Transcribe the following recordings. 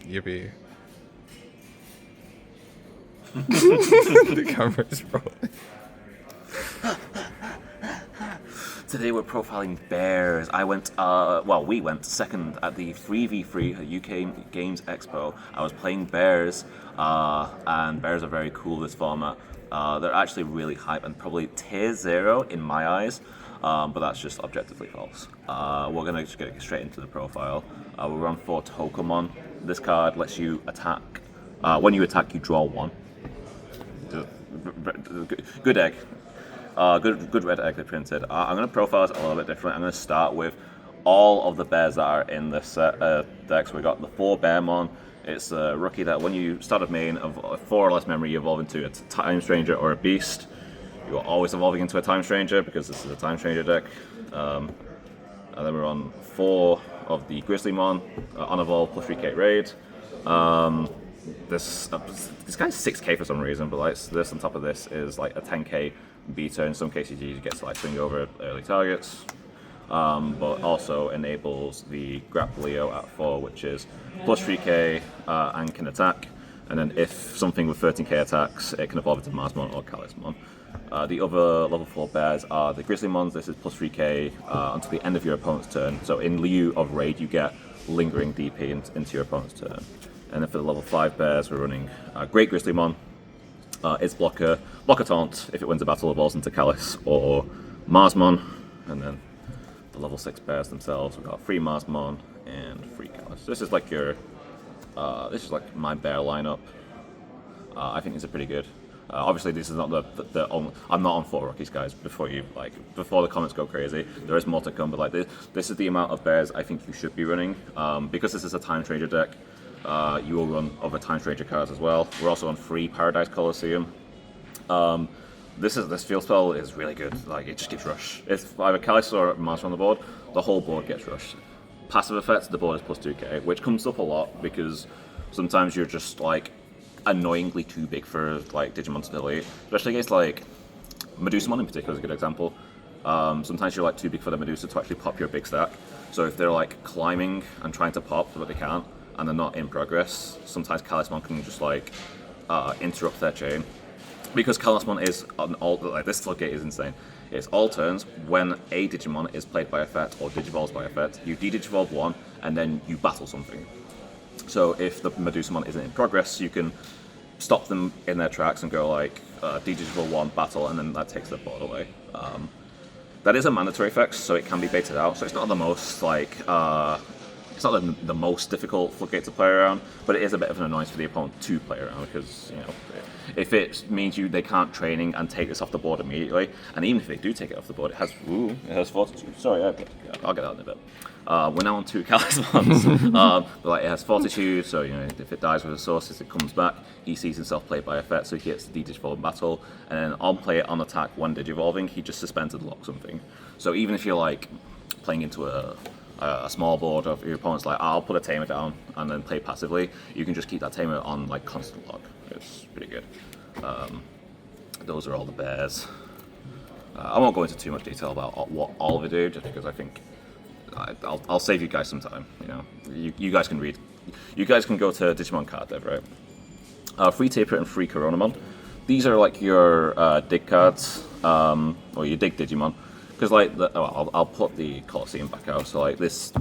Yippee. The camera's rolling. Today we're profiling bears. We went second at the 3v3 at UK Games Expo. I was playing bears, and bears are very cool this format. They're actually really hype and probably tier 0 in my eyes, but that's just objectively false. We're gonna just get straight into the profile. We're on 4 Tokomon. This card lets you attack. When you attack, you draw 1. Good egg. Good red egg they printed. I'm going to profile it a little bit different. I'm going to start with all of the bears that are in this deck. So we got the 4 Bearmon. It's a rookie that when you start a main of 4 or less memory, you evolve into a Time Stranger or a Beast. You are always evolving into a Time Stranger because this is a Time Stranger deck. And then we're on 4 of the Grizzlymon, unevolved plus 3k raid. This guy's 6k for some reason, but like this on top of this is like a 10k beta. In some cases you get to like swing over early targets, but also enables the Grapplio at 4, which is plus 3k and can attack. And then if something with 13k attacks, it can evolve into Marsmon or Calismon. The other level 4 bears are the Grizzlymons. This is plus 3k until the end of your opponent's turn. So in lieu of raid, you get lingering DP into your opponent's turn. And then for the level 5 bears, we're running Great Grizzlymon. Its blocker taunt. If it wins a battle, evolves into Callus or Marsmon. And then the level 6 bears themselves, we've got 3 Marsmon and 3 Callus. This is like this is like my bear lineup. I think these are pretty good. Obviously, this is not the only. I'm not on 4 rookies, guys. Before the comments go crazy, there is more to come. But like this is the amount of bears I think you should be running. Because this is a Time Stranger deck. You will run other Time Stranger cards as well. We're also on 3 Paradise Colosseum. This field spell is really good. Like it just gives rush. If either Callus or Master on the board, the whole board gets rushed. Passive effects, the board is plus 2k, which comes up a lot because sometimes you're just like annoyingly too big for like Digimon to delete. Especially against like Medusamon in particular is a good example. Sometimes you're like too big for the Medusa to actually pop your big stack. So if they're like climbing and trying to pop but they can't, and they're not in progress, sometimes Calismon can just like interrupt their chain. Because Calismon is on all, like this floodgate is insane. It's all turns when a Digimon is played by effect or digivolves by effect, you de-digivolve 1 and then you battle something. So if the Medusamon isn't in progress, you can stop them in their tracks and go like de-digivolve 1, battle, and then that takes the board away. That is a mandatory effect, so it can be baited out. So it's not the most like it's not the most difficult floodgate to play around, but it is a bit of an annoyance for the opponent to play around because, you know, if it means they can't training and take this off the board immediately, and even if they do take it off the board, it has fortitude. Sorry, I'll get that in a bit. We're now on 2 Calismons, but like it has fortitude, so you know if it dies with a source, as it comes back, he sees himself played by effect, so he gets the digivolve in battle, and then on play it on attack when digivolving, he just suspends and locks something. So even if you're like playing into a small board of your opponent's like, I'll put a tamer down and then play passively, you can just keep that tamer on like constant lock. It's pretty good. Those are all the bears. I won't go into too much detail about what all of it do, just because I think I'll save you guys some time. You know, you guys can read. You guys can go to Digimon Card Dev, right? 3 Taper and 3 Coronamon. These are like your dig cards, or your dig Digimon. Because like, I'll put the Colosseum back out. So like these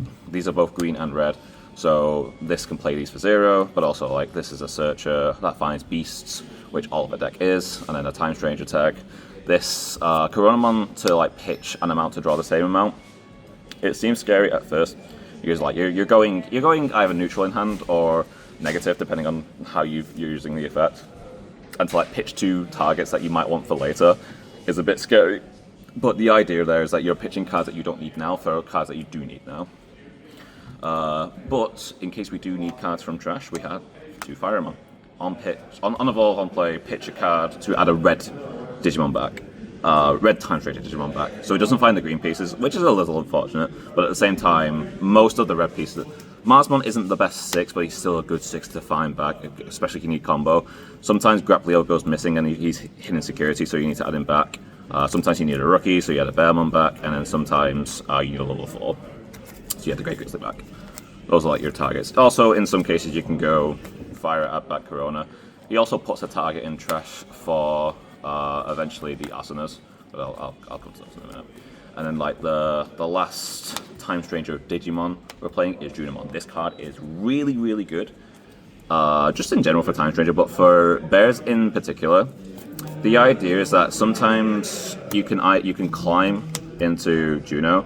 are both green and red. So this can play these for 0, but also like this is a searcher that finds beasts, which all of the deck is, and then a Time Stranger tag. This Coronamon to like pitch an amount to draw the same amount. It seems scary at first because like you're going either neutral in hand or negative depending on how you're using the effect, and to like pitch 2 targets that you might want for later is a bit scary. But the idea there is that you're pitching cards that you don't need now for cards that you do need now. But in case we do need cards from trash, we have 2 Firemon. On evolve, on play, pitch a card to add a red Digimon back. Red Time Stranger Digimon back. So it doesn't find the green pieces, which is a little unfortunate, but at the same time, most of the red pieces... Marsmon isn't the best 6, but he's still a good 6 to find back, especially if you need combo. Sometimes Grapplio goes missing and he's hidden security, so you need to add him back. Sometimes you need a rookie, so you add a Bearmon back, and then sometimes you need a level 4, so you have the Great Grizzly back. Those are like your targets. Also, in some cases, you can go fire it at back Corona. He also puts a target in trash for eventually the Asanas. But I'll come to those in a minute. And then like the last Time Stranger Digimon we're playing is Junimon. This card is really, really good. Just in general for Time Stranger, but for bears in particular, the idea is that sometimes you can climb into Juno.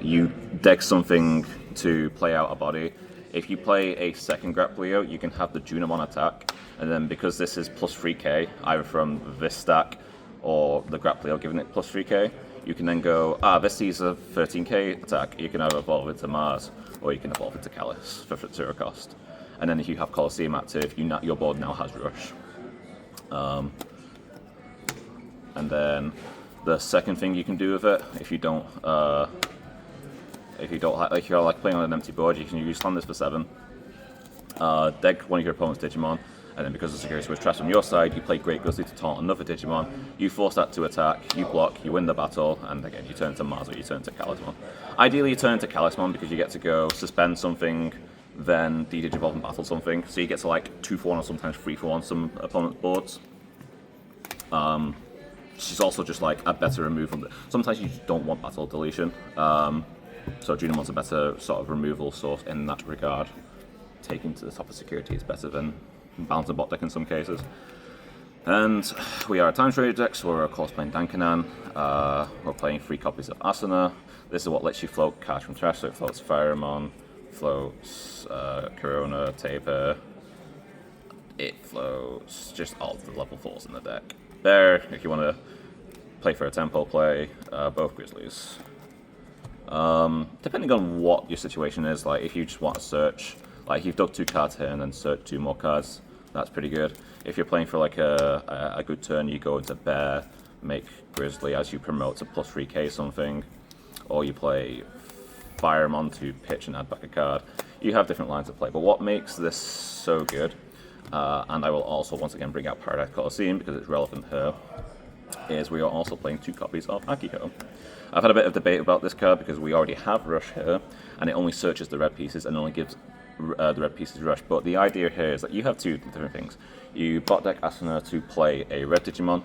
You deck something to play out a body. If you play a second Grapplio, you can have the Junimon attack, and then because this is plus 3k, either from this stack or the Grapplio giving it plus 3k, you can then go, this sees a 13k attack, you can either evolve it to Mars, or you can evolve it to Callus for 0 cost. And then if you have Colosseum active, your board now has Rush. And then the second thing you can do with it, if you're like playing on an empty board, you can use slam this for 7. Deck one of your opponent's Digimon, and then because the security was trash on your side, you play Great Grizzly to taunt another Digimon. You force that to attack, you block, you win the battle, and again you turn to Mars or you turn to Calismon. Ideally, you turn to Calismon because you get to go suspend something, then de-digivolve and battle something. So you get to like 2 for 1 or sometimes 3 for 1 some opponent's boards. She's also just like a better removal. Sometimes you just don't want battle deletion. So Junimon's a better sort of removal source in that regard. Taking to the top of security is better than balance and bot deck in some cases. And we are a Time Stranger deck, so we're of course playing Dankanan. We're playing 3 copies of Asuna. This is what lets you float cards from trash, so it floats Firemon, floats Corona, Taper. It floats just all the level 4s in the deck. There, if you want to play for a tempo play, both Grizzlies. Depending on what your situation is, like if you just want to search, like you've dug 2 cards here and then search 2 more cards, that's pretty good. If you're playing for like a good turn, you go into Bear, make Grizzly as you promote to plus 3k something, or you play Firemon to pitch and add back a card. You have different lines of play, but what makes this so good, and I will also once again bring out Paradise Coliseum because it's relevant here, is we are also playing 2 copies of Akiho. I've had a bit of debate about this card because we already have Rush here, and it only searches the red pieces and only gives the red pieces Rush. But the idea here is that you have 2 different things. You bot deck Asuna to play a red Digimon,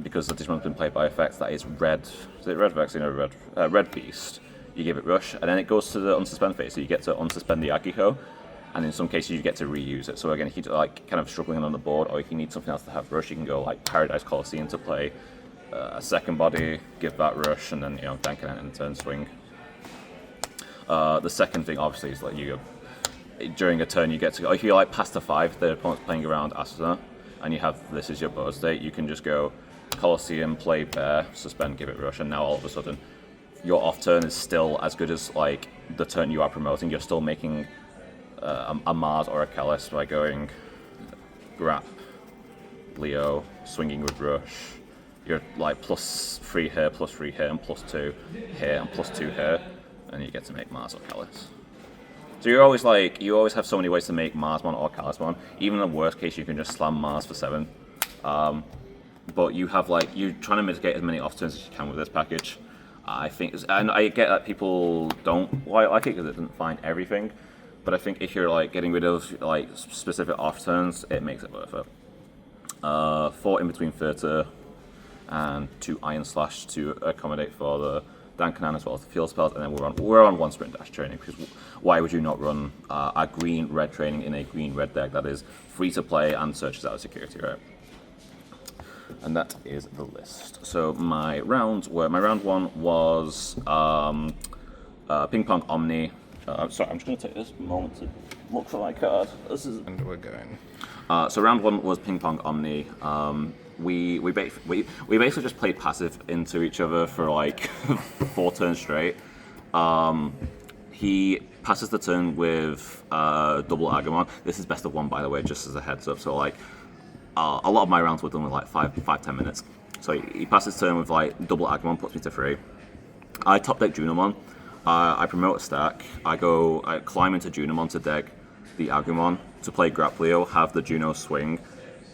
because the Digimon's been played by effects, that is red. Is it red vaccine or red beast? You give it Rush, and then it goes to the unsuspend phase, so you get to unsuspend the Akiho, and in some cases you get to reuse it. So again, if you're like kind of struggling on the board, or if you need something else to have Rush, you can go like Paradise Coliseum to play a second body, give that Rush, and then Dankanan in turn swing. The second thing obviously is like during a turn you get to go, if you like past the 5, the opponent's playing around Asuna, and you have this as your board state, you can just go Colosseum, play Bear, suspend, give it Rush, and now all of a sudden your off turn is still as good as like the turn you are promoting. You're still making a Mars or a Callus by going Grap, Leo, swinging with Rush. You're like plus 3 here, and plus 2 here, and plus 2 here, and you get to make Mars or Callus. So you always have so many ways to make Marsmon or Calismon. Even in the worst case, you can just slam Mars for 7. But you have you're trying to mitigate as many off turns as you can with this package. I think, and I get that people don't like it because it doesn't find everything. But I think if you're like getting rid of like specific off turns, it makes it worth it. 4 in between theatre and 2 Iron Slash to accommodate for the Dankanan as well as the field spells, and then we're on 1 sprint dash training, because why would you not run a green-red training in a green-red deck that is free to play and searches out of security, right? And that is the list. So my round 1 was Ping Pong Omni. Sorry, I'm just going to take this moment to look for my card. And we're going. So round 1 was Ping Pong Omni. We basically just played passive into each other for like 4 turns straight. He passes the turn with double Agumon. This is best of 1, by the way, just as a heads up. So like a lot of my rounds were done with like 5-10 minutes. So he passes turn with like double Agumon, puts me to 3. I top deck Junimon. I promote a stack. I climb into Junimon to deck the Agumon to play Grapplio, have the Juno swing,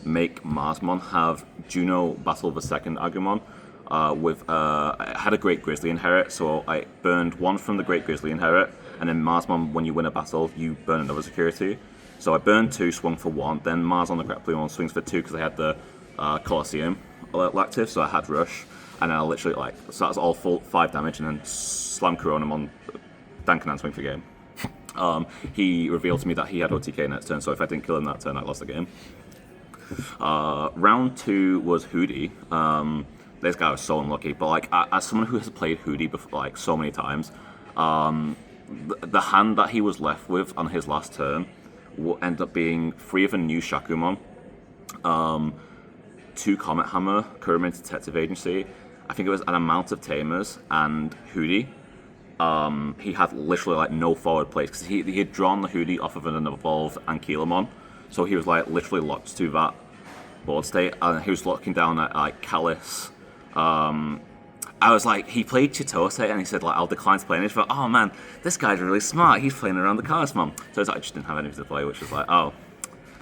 make Marsmon, have Juno battle the second Agumon. I had a Great Grizzly Inherit, so I burned 1 from the Great Grizzly Inherit, and then Marsmon, when you win a battle, you burn another security. So I burned 2, swung for 1. Then Mars on the grappling one swings for 2 because I had the Colosseum active, so I had rush, and then I literally so that's all full 5 damage, and then slam Coronum on Dankanan swing for game. He revealed to me that he had OTK next turn, so if I didn't kill him that turn, I lost the game. Round 2 was Hootie. This guy was so unlucky, but as someone who has played Hootie before, so many times, the hand that he was left with on his last turn will end up being 3 of a new Shakumon, 2 Comet Hammer, Kurumin Detective Agency. I think it was an amount of Tamers and Hootie. He had literally no forward plays because he had drawn the Hootie off of an evolved Ankylamon, so he was literally locked to that board state, and he was looking down at Callus. I was he played Chitose, and he said I'll decline to play, and he thought, oh man, this guy's really smart, he's playing around the Callus-mon. So I just didn't have anything to play, which was oh,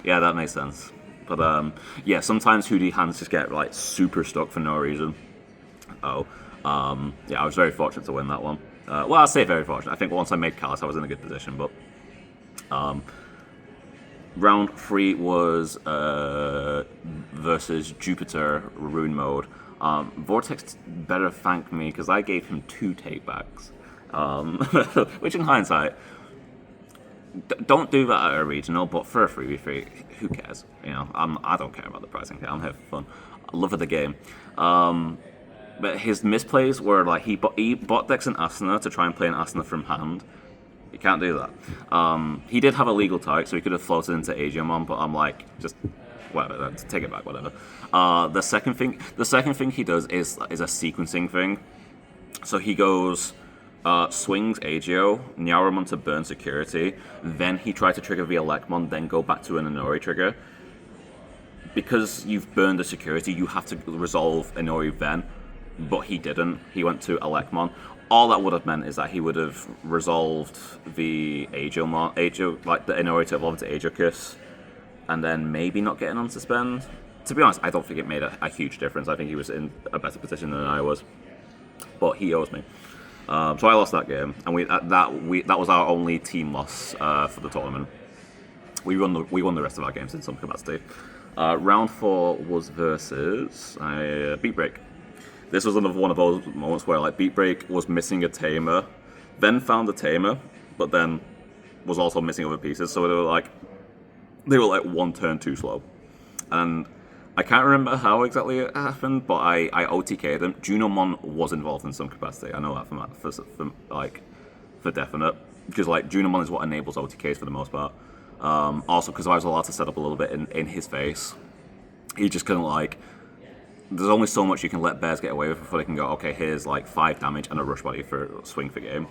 yeah, that makes sense. But yeah, sometimes Hootie hands just get super stuck for no reason. Yeah, I was very fortunate to win that one. Well, I'll say very fortunate. I think once I made Callus, I was in a good position, but round 3 was versus Jupiter Rune Mode. Vortex better thank me because I gave him 2 takebacks, which in hindsight, don't do that at a regional, but for a 3v3, who cares? I don't care about the pricing. I'm here for fun. I love the game. But his misplays were he bot decks an Asuna to try and play an Asuna from hand. You can't do that. He did have a legal target, so he could have floated into Agiomon, but I'm just whatever, take it back, whatever. The second thing he does is a sequencing thing. So he goes swings Agio, Nyaromon to burn security, then he tried to trigger via Lekmon, then go back to an Inori trigger. Because you've burned the security, you have to resolve Inori then, but he didn't. He went to Alekmon. All that would have meant is that he would have resolved the Agio, the Inori to evolve into Agiokiss, and then maybe not getting on suspend. To be honest, I don't think it made a huge difference. I think he was in a better position than I was, but he owes me. So I lost that game, and that was our only team loss for the tournament. We won the rest of our games in some capacity. Round 4 was versus Beat Break. This was another one of those moments where Beat Break was missing a tamer, then found the tamer, but then was also missing other pieces. So they were 1 turn too slow, and I can't remember how exactly it happened, but I OTK'd them. Junomon was involved in some capacity. I know that for definite, because Junomon is what enables OTKs for the most part. Also, because I was allowed to set up a little bit in his face, he just couldn't there's only so much you can let bears get away with before they can go, okay, here's 5 damage and a rush body for swing for game.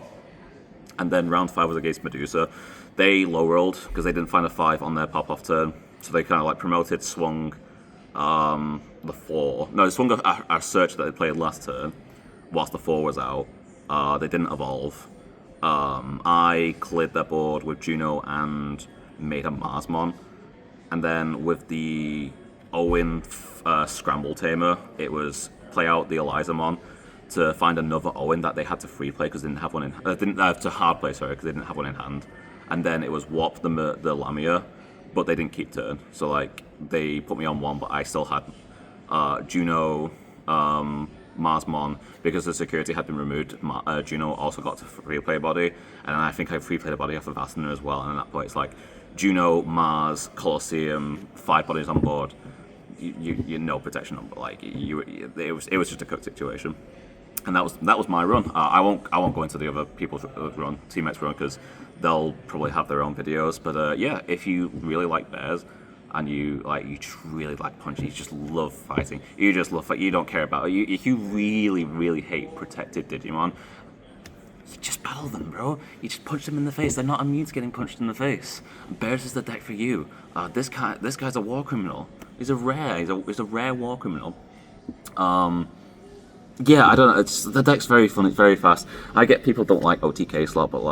And then round 5 was against Medusa. They low rolled because they didn't find a 5 on their pop off turn, so they kind of promoted, swung the 4. No, they swung a search that they played last turn whilst the 4 was out. They didn't evolve. I cleared their board with Juno and made a Marsmon, and then with the Owen Scramble Tamer, it was play out the Elizamon to find another Owen that they had to free play because they didn't have one in to hard play, sorry, because they didn't have one in hand, and then it was Warp the Lamia, but they didn't keep turn, so they put me on 1, but I still had Juno, Marsmon, because the security had been removed. Juno also got to free play body, and I think I free played a body off of Asuna as well. And at that point, it's Juno, Mars, Colosseum, 5 bodies on board. You no protection on, but it was just a cooked situation, and that was my run. I won't go into the other people's run, teammates' run, because they'll probably have their own videos. But yeah, if you really like bears, and you just really like punching, you just love fighting, you just love fight, you don't care about it. If you really, really hate protected Digimon, you just battle them, bro. You just punch them in the face. They're not immune to getting punched in the face. Bears is the deck for you. This guy's a war criminal. He's a rare war criminal. Yeah, I don't know. The deck's very fun. It's very fast. I get people don't like OTK slot, but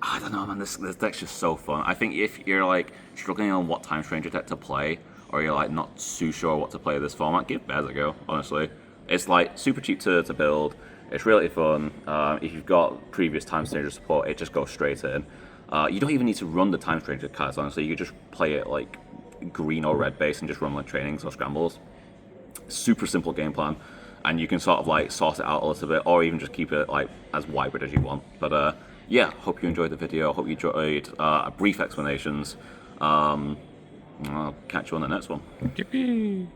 I don't know, man. This deck's just so fun. I think if you're struggling on what time stranger deck to play, or you're not too sure what to play this format, give Bears a go. Honestly, it's super cheap to build. It's really fun. If you've got previous Time Stranger support, it just goes straight in. You don't even need to run the Time Stranger cards, honestly. You could just play it like green or red base and just run like trainings or scrambles. Super simple game plan, and you can sort of like sort it out a little bit, or even just keep it like as hybrid as you want. But yeah, hope you enjoyed the video. Hope you enjoyed brief explanations. I'll catch you on the next one. Yippee!